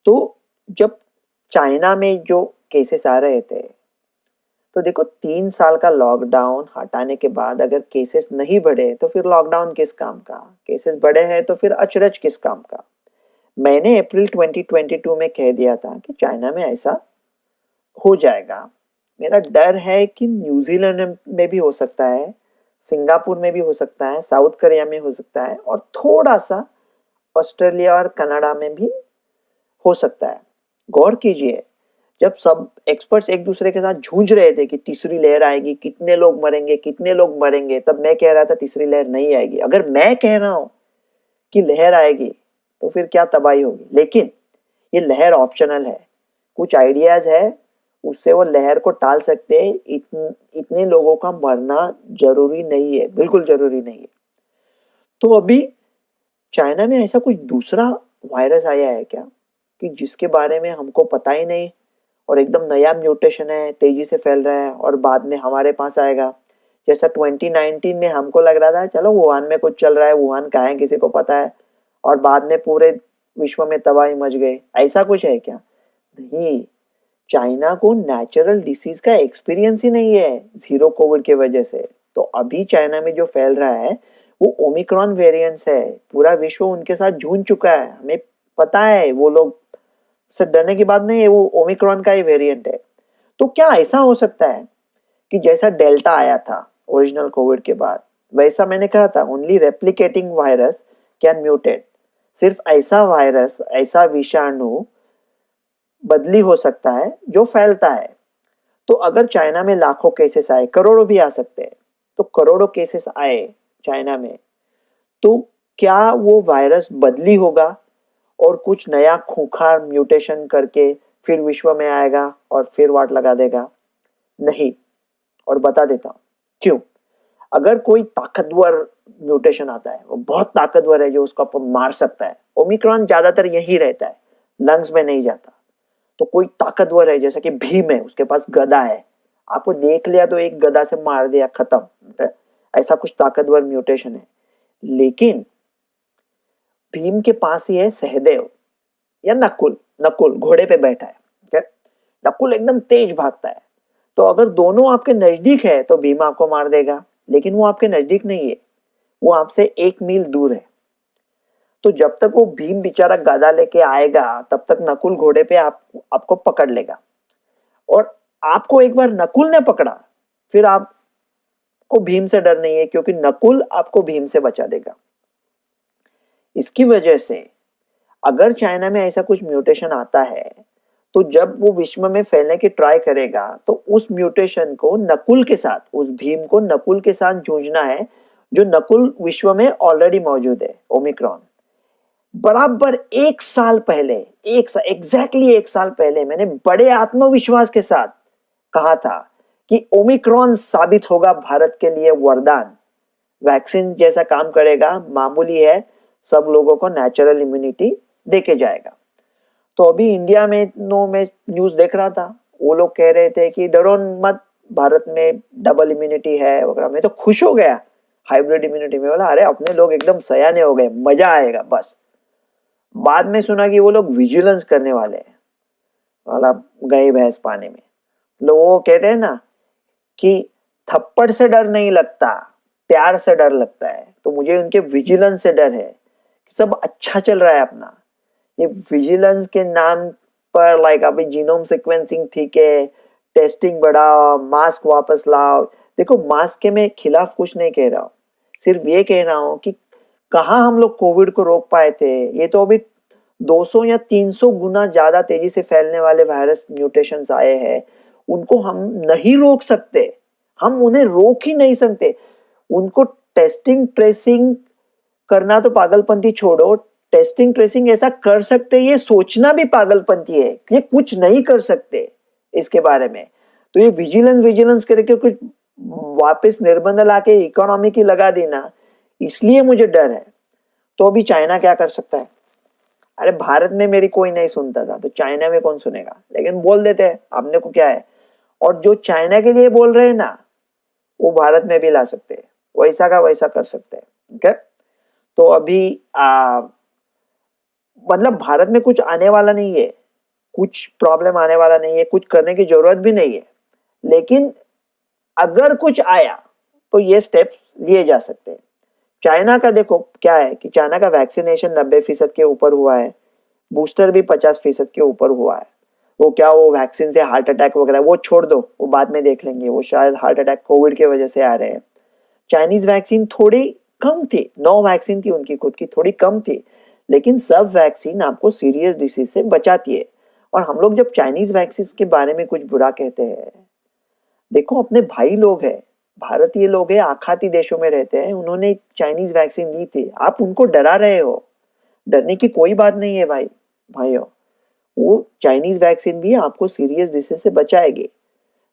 तो जब चाइना में जो केसेस आ रहे थे, तो देखो 3 साल का लॉकडाउन हटाने के बाद अगर केसेस नहीं बढ़े तो फिर लॉकडाउन किस काम का, केसेस बढ़े हैं तो फिर अचरज किस काम का। मैंने अप्रैल 2022 में कह दिया था कि चाइना में ऐसा हो जाएगा। मेरा डर है कि न्यूजीलैंड में भी हो सकता है, सिंगापुर में भी हो सकता है, साउथ कोरिया में हो सकता है और थोड़ा सा ऑस्ट्रेलिया और कनाडा में भी हो सकता है। गौर कीजिए, जब सब एक्सपर्ट्स एक दूसरे के साथ जूझ रहे थे कि तीसरी लहर आएगी, कितने लोग मरेंगे, कितने लोग मरेंगे, तब मैं कह रहा था तीसरी लहर नहीं आएगी। अगर मैं कह रहा हूं कि लहर आएगी तो फिर क्या तबाही होगी। लेकिन ये लहर ऑप्शनल है, कुछ आइडियाज है, उससे वो लहर को टाल सकते हैं। इतने लोगों का मरना जरूरी नहीं है, बिल्कुल जरूरी नहीं है। तो अभी चाइना में ऐसा कुछ दूसरा वायरस आया है क्या, कि जिसके बारे में हमको पता ही नहीं, और एकदम नया म्यूटेशन है, तेजी से फैल रहा है और बाद में हमारे पास आएगा। जैसा 2019 में हमको लग रहा था चलो वुहान में कुछ चल रहा है, वुहान कहाँ है किसी को पता है, और बाद में पूरे विश्व में तबाही मच गई। ऐसा कुछ है क्या? नहीं, चाइना को नेचुरल डिसीज का एक्सपीरियंस ही नहीं है जीरो कोविड की वजह से। तो अभी चाइना में जो फैल रहा है वो ओमिक्रॉन वेरिएंट्स है। पूरा विश्व उनके साथ जूझ चुका है, हमें पता है। वो लोग से डरने की बात नहीं है, वो ओमिक्रॉन का ही वेरिएंट है। तो क्या ऐसा हो सकता है कि जैसा डेल्टा आया था ओरिजिनल कोविड के बाद, वैसा मैंने कहा था only replicating virus can mutate. सिर्फ ऐसा वायरस, ऐसा विषाणु बदली हो सकता है जो फैलता है। तो अगर चाइना में लाखों केसेस आए, करोड़ों भी आ सकते हैं, तो करोड़ों केसेस आए चाइना में, तो क्या वो वायरस बदली होगा और कुछ नया खूंखार म्यूटेशन करके फिर विश्व में आएगा और फिर वाट लगा देगा? नहीं। और बता देता हूं क्यों। अगर कोई ताकतवर म्यूटेशन आता है, वो बहुत ताकतवर है, जो उसको आपको मार सकता है, ओमिक्रॉन ज्यादातर यही रहता है, लंग्स में नहीं जाता। तो कोई ताकतवर है जैसा कि भीम है, उसके पास गदा है, आपको देख लिया तो एक गदा से मार दिया, खत्म। ऐसा कुछ ताकतवर म्यूटेशन है। लेकिन भीम के पास ही है सहदेव या नकुल। नकुल घोड़े पे बैठा है, ठीक है? नकुल एकदम तेज भागता है। तो अगर दोनों आपके नजदीक है तो भीम आपको मार देगा, लेकिन वो आपके नजदीक नहीं है, वो आपसे 1 मील दूर है। तो जब तक वो भीम बेचारा गदा लेके आएगा तब तक नकुल घोड़े पे आपको पकड़ लेगा। और आपको एक बार नकुल ने पकड़ा, फिर आपको भीम से डर नहीं है, क्योंकि नकुल आपको भीम से बचा देगा। इसकी वजह से अगर चाइना में ऐसा कुछ म्यूटेशन आता है, तो जब वो विश्व में फैलने की ट्राई करेगा तो उस म्यूटेशन को नकुल के साथ, उस भीम को नकुल के साथ जूझना है, जो नकुल विश्व में ऑलरेडी मौजूद है, ओमिक्रॉन। बराबर 1 साल पहले, एग्जैक्टली 1 साल पहले मैंने बड़े आत्मविश्वास के साथ कहा था कि ओमिक्रॉन साबित होगा भारत के लिए वरदान, वैक्सीन जैसा काम करेगा, मामूली है, सब लोगों को नेचुरल इम्यूनिटी देके जाएगा। तो अभी इंडिया में नो में न्यूज देख रहा था, वो लोग कह रहे थे कि डरो मत, भारत में डबल इम्यूनिटी है वगैरह। मैं तो खुश हो गया हाइब्रिड इम्यूनिटी में, बोला अरे अपने लोग एकदम सयाने हो गए, मजा आएगा बस। बाद में सुना कि वो लोग विजिलेंस करने वाले हैं, वाला गई भैंस पानी में। लोग वो कहते हैं ना कि थप्पड़ से डर नहीं लगता, प्यार से डर लगता है। तो मुझे उनके विजिलेंस से डर है कि सब अच्छा चल रहा है अपना। ये विजिलेंस के नाम पर लाइक अभी जीनोम सीक्वेंसिंग ठीक है, टेस्टिंग बढ़ाओ, मास्क वापस लाओ। देखो मास्क के मैं खिलाफ कुछ नहीं कह रहा हूँ, सिर्फ ये कह रहा हूँ कि कहाँ हम लोग कोविड को रोक पाए थे। ये तो अभी 200 या 300 गुना ज्यादा तेजी से फैलने वाले वायरस म्यूटेशंस आए हैं, उनको हम नहीं रोक सकते, हम उन्हें रोक ही नहीं सकते। उनको टेस्टिंग ट्रेसिंग करना तो पागलपंती छोड़ो, टेस्टिंग ट्रेसिंग ऐसा कर सकते, ये सोचना भी पागलपंती है। ये कुछ नहीं कर सकते इसके बारे में। तो ये विजिलेंस विजिलेंस करके कुछ वापस निर्बंध लाके इकोनॉमी की लगा देना, इसलिए मुझे डर है। तो अभी चाइना क्या कर सकता है? अरे भारत में मेरी कोई नहीं सुनता था, तो चाइना में कौन सुनेगा? लेकिन बोल देते हैं, अपने को क्या है। और जो चाइना के लिए बोल रहे हैं ना, वो भारत में भी ला सकते हैं, वैसा का वैसा कर सकते हैं। ओके, तो अभी मतलब भारत में कुछ आने वाला नहीं है, कुछ प्रॉब्लम आने वाला नहीं है, कुछ करने की जरूरत भी नहीं है। लेकिन अगर कुछ आया तो ये स्टेप लिए जा सकते हैं। चाइना का देखो क्या है कि चाइना का वैक्सीनेशन 90% के ऊपर हुआ है, बूस्टर भी 50% के ऊपर हुआ है। वो क्या, वो वैक्सीन से हार्ट अटैक वगैरह वो छोड़ दो, वो बाद में देख लेंगे, वो शायद हार्ट अटैक कोविड की वजह से आ रहे हैं। चाइनीज वैक्सीन थोड़ी कम थी, 9 वैक्सीन थी उनकी खुद की, थोड़ी कम थी, लेकिन सब वैक्सीन आपको सीरियस डिसीज से बचाती है। और हम लोग जब चाइनीज वैक्सीन के बारे में कुछ बुरा कहते हैं, देखो अपने भाई लोग हैं, भारतीय लोग हैं, आखाती देशों में रहते हैं, उन्होंने चाइनीज वैक्सीन ली थी, आप उनको डरा रहे हो। डरने की कोई बात नहीं है भाई, भाइयों। वो चाइनीज वैक्सीन भी आपको सीरियस डिसीज से बचाएगी।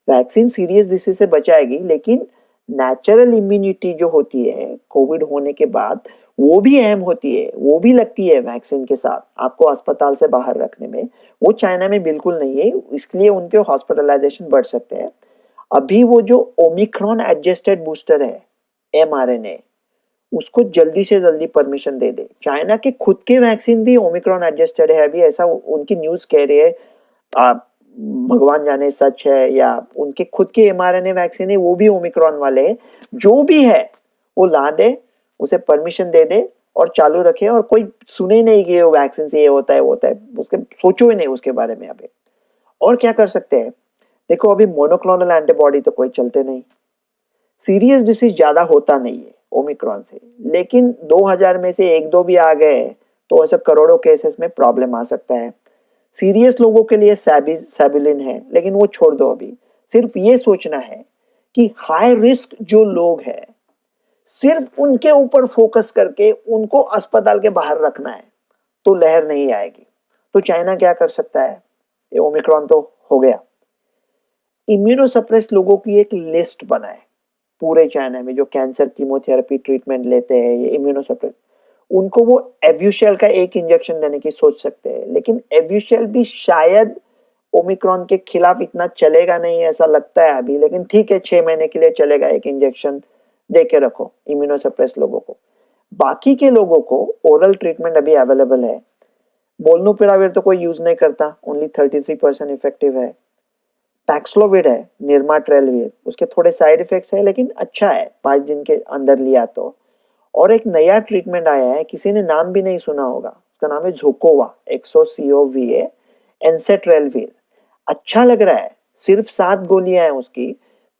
वैक्सीन सीरियस डिसीज से बचाएगी, लेकिन नेचुरल इम्यूनिटी जो होती है कोविड होने के बाद, वो भी अहम होती है, वो भी लगती है वैक्सीन के साथ आपको अस्पताल से बाहर रखने में। वो चाइना में बिल्कुल नहीं है, इसलिए उनके हॉस्पिटलाइजेशन बढ़ सकते हैं। अभी वो जो ओमिक्रॉन एडजस्टेड बूस्टर है, mRNA, उसको जल्दी से जल्दी परमिशन दे दे। चाइना के खुद के वैक्सीन भी ओमिक्रॉन एडजस्टेड है अभी, ऐसा उनकी न्यूज कह रही है। आप भगवान जाने सच है या उनके खुद के mRNA वैक्सीन है वो भी ओमिक्रॉन वाले हैं। जो भी है वो ला दे, उसे परमिशन दे दे और चालू रखे, और कोई सुने ही नहीं कि वो वैक्सीन से ये होता है वो होता है, उसके सोचो ही नहीं उसके बारे में अभी। और क्या कर सकते हैं, देखो अभी मोनोक्लोनल एंटीबॉडी तो कोई चलते नहीं, सीरियस डिसीज ज्यादा होता नहीं है ओमिक्रॉन से, लेकिन 2000 में से एक दो भी आ गए तो ऐसे करोड़ों केसेस में प्रॉब्लम आ सकता है। सीरियस लोगों के लिए सैबिलिन है, लेकिन वो छोड़ दो अभी। सिर्फ ये सोचना है कि हाई रिस्क जो लोग हैं, सिर्फ उनके ऊपर फोकस करके उनको अस्पताल के बाहर रखना है, तो लहर नहीं आएगी। तो चाइना क्या कर सकता है, ये ओमिक्रॉन तो हो गया, इम्यूनोसप्रेस लोगों की एक लिस्ट बनाए पूरे चाइना में, जो कैंसर कीमोथेरेपी ट्रीटमेंट लेते हैं, ये इम्यूनोसप्रेस, उनको वो एव्यूशेल का एक इंजेक्शन देने की सोच सकते हैं। लेकिन एव्यूशेल भी शायद ओमिक्रॉन के खिलाफ इतना चलेगा नहीं ऐसा लगता है अभी, लेकिन ठीक है 6 महीने के लिए चलेगा, एक इंजेक्शन दे के रखो इम्यूनोसप्रेस लोगों को। बाकी के लोगों को ओरल ट्रीटमेंट अभी अवेलेबल है। मोलनुपिराविर तो कोई यूज नहीं करता, ओनली 33% इफेक्टिव है। पैक्सलोविड है, निर्माट्रेलविर, उसके थोड़े साइड इफेक्ट्स है लेकिन अच्छा है 5 दिन के अंदर लिया तो। और एक नया ट्रीटमेंट आया है, किसी ने नाम भी नहीं सुना होगा, उसका नाम है झोकोवा, XOCOVA, एनसेट्रेलविर। अच्छा लग रहा है, सिर्फ 7 गोलियां हैं उसकी,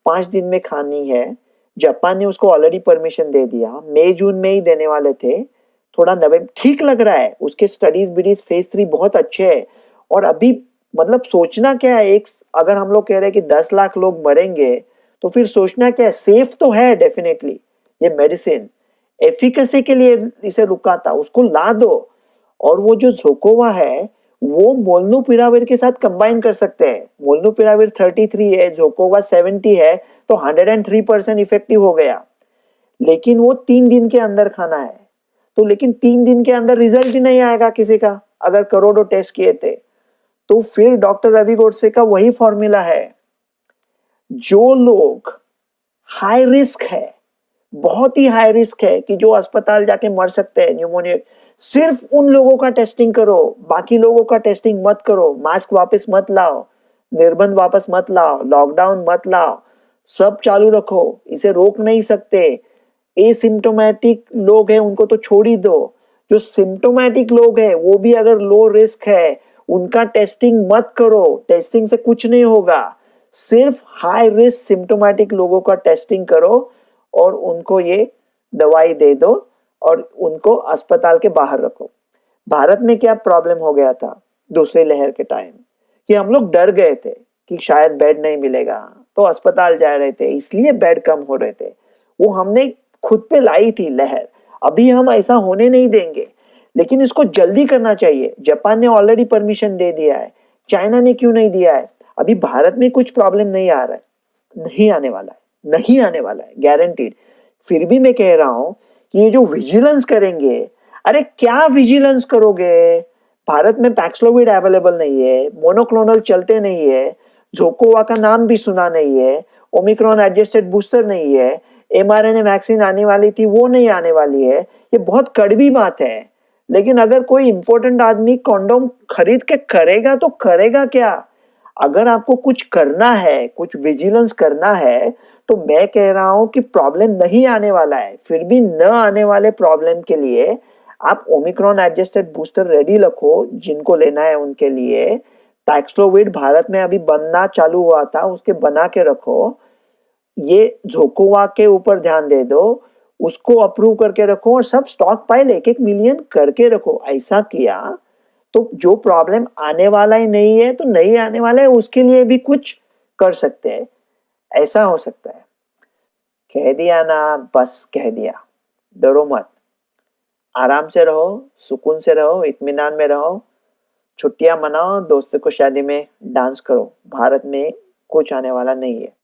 5 दिन में खानी है। जापान ने उसको ऑलरेडी परमिशन दे दिया, मई जून में ही देने वाले थे, थोड़ा नवंबर ठीक लग रहा है। उसके स्टडीज बीडीज फेज 3 बहुत अच्छे है। और अभी मतलब सोचना क्या है, एक अगर हम लोग कह रहे हैं कि 10 लाख लोग मरेंगे, तो फिर सोचना क्या है, सेफ तो है डेफिनेटली ये मेडिसिन, एफिकेसी के लिए इसे रुका था, उसको ला दो। और वो जो जोकोवा है वो मोलनुपिराविर के साथ कंबाइन कर सकते हैं। मोलनुपिराविर 33 है, जोकोवा 70 है, तो 103% इफेक्टिव हो गया। लेकिन वो 3 दिन के अंदर खाना है, तो लेकिन 3 दिन के अंदर रिजल्ट ही नहीं आएगा किसी का, अगर करोड़ों टेस्ट किए थे। तो फिर डॉक्टर रवि गोडसे का वही फॉर्मूला है, जो लोग हाई रिस्क है, बहुत ही हाई रिस्क है कि जो अस्पताल जाके मर सकते हैं न्यूमोनिया, सिर्फ उन लोगों का टेस्टिंग करो, बाकी लोगों का टेस्टिंग मत करो। मास्क वापस मत लाओ, निर्बंध वापस मत लाओ, लॉकडाउन मत लाओ, सब चालू रखो, इसे रोक नहीं सकते। एसिम्टोमेटिक लोग हैं उनको तो छोड़ ही दो, जो सिम्टोमेटिक लोग हैं वो भी अगर लो रिस्क है उनका टेस्टिंग मत करो, टेस्टिंग से कुछ नहीं होगा। सिर्फ हाई रिस्क सिम्टोमेटिक लोगों का टेस्टिंग करो और उनको ये दवाई दे दो और उनको अस्पताल के बाहर रखो। भारत में क्या प्रॉब्लम हो गया था दूसरी लहर के टाइम, कि हम लोग डर गए थे कि शायद बेड नहीं मिलेगा, तो अस्पताल जा रहे थे, इसलिए बेड कम हो रहे थे। वो हमने खुद पे लाई थी लहर, अभी हम ऐसा होने नहीं देंगे, लेकिन इसको जल्दी करना चाहिए। जापान ने ऑलरेडी परमिशन दे दिया है, चाइना ने क्यों नहीं दिया है? अभी भारत में कुछ प्रॉब्लम नहीं आ रहा है, नहीं आने वाला है, नहीं आने वाला है गारंटीड। फिर भी मैं कह रहा हूं कि ये जो विजिलेंस करेंगे, अरे क्या विजिलेंस करोगे? भारत में पैक्सलोविड अवेलेबल नहीं है, मोनोक्लोनल चलते नहीं है, जोकोवा का नाम भी सुना नहीं है, ओमिक्रॉन एडजस्टेड बूस्टर नहीं है, mRNA वैक्सीन आने वाली थी वो नहीं आने वाली है। ये बहुत कड़वी बात है। लेकिन अगर कोई इंपॉर्टेंट आदमी कंडोम खरीद के करेगा तो करेगा क्या? अगर आपको कुछ करना है, कुछ विजिलेंस करना है, तो मैं कह रहा हूं कि प्रॉब्लम नहीं आने वाला है। फिर भी न आने वाले प्रॉब्लम के लिए आप ओमिक्रॉन एडजस्टेड बूस्टर रेडी रखो, जिनको लेना है उनके लिए। पैक्सलोविड भारत में अभी बनना चालू हुआ था, उसके बना के रखो। ये झोकोवा के ऊपर ध्यान दे दो, उसको अप्रूव करके रखो और सब स्टॉक पाइल 1-1 मिलियन करके रखो। ऐसा किया तो जो प्रॉब्लम आने वाला ही नहीं है तो नहीं आने वाला है, उसके लिए भी कुछ कर सकते हैं। ऐसा हो सकता है। कह दिया ना, बस कह दिया। डरो मत, आराम से रहो, सुकून से रहो, इत्मीनान में रहो, छुट्टियां मनाओ, दोस्तों को शादी में डांस करो। भारत में कुछ आने वाला नहीं है।